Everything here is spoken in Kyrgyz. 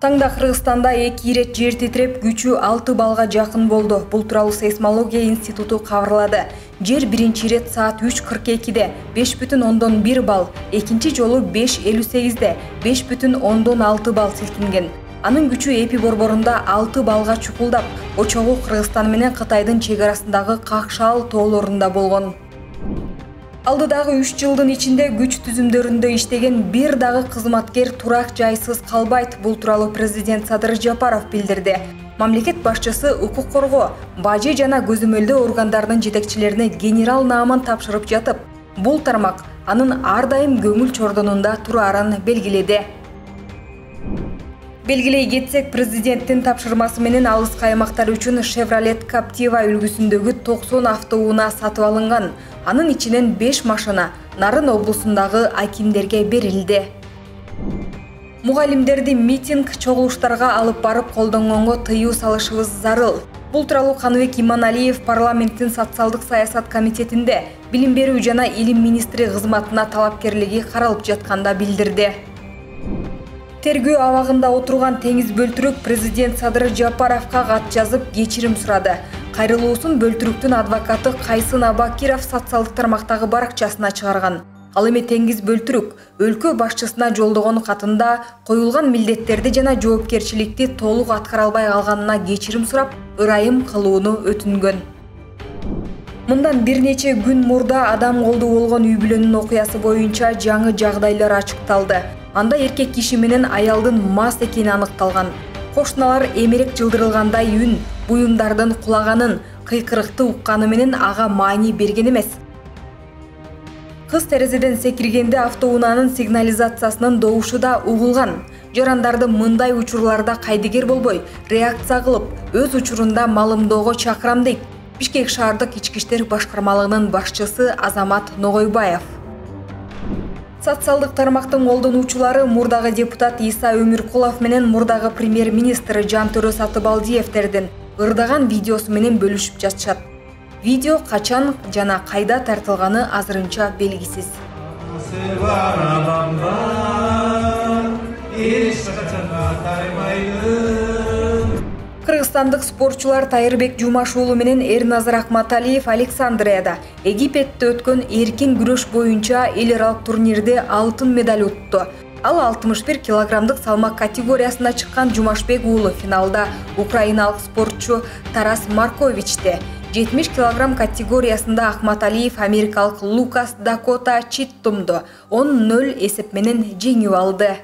Таңда Кыргызстанда 2 ирет жер титиреп, күчү 6 балга жакын болду. Бул тууралуу Сейсмология институту кабарлады. Жер биринчи ирет саат 3:42-де 5,1 балл, экинчи жолу 5:58-де 5,6 балл силкинген. Анын күчү Эпи борборунда 6 балга чукулдап, очогу Кыргызстан менен Кытайдын чек арасындагы Какшал тоолорунда болгон. Алдыдагы 3 жылдын ичинде күч түзүмдөрүндө иштеген бир дагы кызматкер турак жайсыз калбайт. Бул тууралуу президент Садыр Жапаров билдирди. Мамлекет башчысы укук коргоо, бажы жана көзөмөлдөө органдарынын жетекчилерине генерал наамын тапшырып жатып, бул тармак анын ар дайым көңүл чордонунда турарын белгиледи. Белгилей кетсек, президенттин тапшырмасы менен алыскы аймактар үчүн Chevrolet Captiva үлгүсүндөгү 90 автоунаа сатып алынган. Анын ичинен 5 машина Нарын облусундагы акимдерге берилди. Мугалимдерди митинг, чогулуштарга алып барып колдонгонго тыюу салышыбыз зарыл. Бул тууралуу Каныбек Иманалиев парламенттин социалдык саясат комитетинде билим берүү жана илим министри кызматына талапкерлиги каралып жатканда билдирди. Тергөө абагында отурган Теңиз Бөлтүрүк президент Садыр Жапаровго кат жазып кечирим сурады. Кайрылуусун Бөлтүрүктүн адвокаты Кайсын Абакиров социалдык тармактагы баракчасына чыгарган. Ал эми Теңиз Бөлтүрүк өлкө башчысына жолдогон катында коюлган милдеттерди жана жоопкерчиликти толук аткара албай калганына кечирим сурап, ырайым кылууну өтүнгөн. Мындан бир нече күн мурда адам колду болгон үй бүлөнүн окуясы боюнча жаңы жагдайлар ачыкталды. Анда эркек киши менен аялдын мас экени аныкталган. Кошуналар эмерек жылдырылгандай үн, буюмдардын кулаганын, кыйкырыкты укканы менен ага маани берген эмес. Кыз терезеден секиргенде автоунаанын сигнализациясынын добушу да угулган. Жарандарды мындай учурларда кайдыгер болбой, реакция кылып, өз учурунда малымдоого чакырам дейт Бишкек шаардык ички иштер башкармалыгынын башчысы Азамат Ногойбаев. Социалдык тармактын колдонуучулары мурдагы депутат Иса Өмүркулов менен мурдагы премьер-министр Жантөрө Сатыбалдиевтердин ырдаган видеосу менен бөлүшүп жатышат. Видео качан жана кайда тартылганы азырынча белгисиз. Кыргызстандык спортчулар Тайырбек Жумашуулу менен Эрназар Акматалиев Александрияда Египетте өткөн эркин күрөш боюнча эл аралык турнирде алтын медаль утту. Ал 61 килограммдык салмак категориясына чыккан Жумашбек уулу финалда украиналык спортчу Тарас Марковичти, 70 килограмм категориясында Акматалиев америкалык Лукас Дакота Читтумду 10-0 эсеп менен жеңип алды.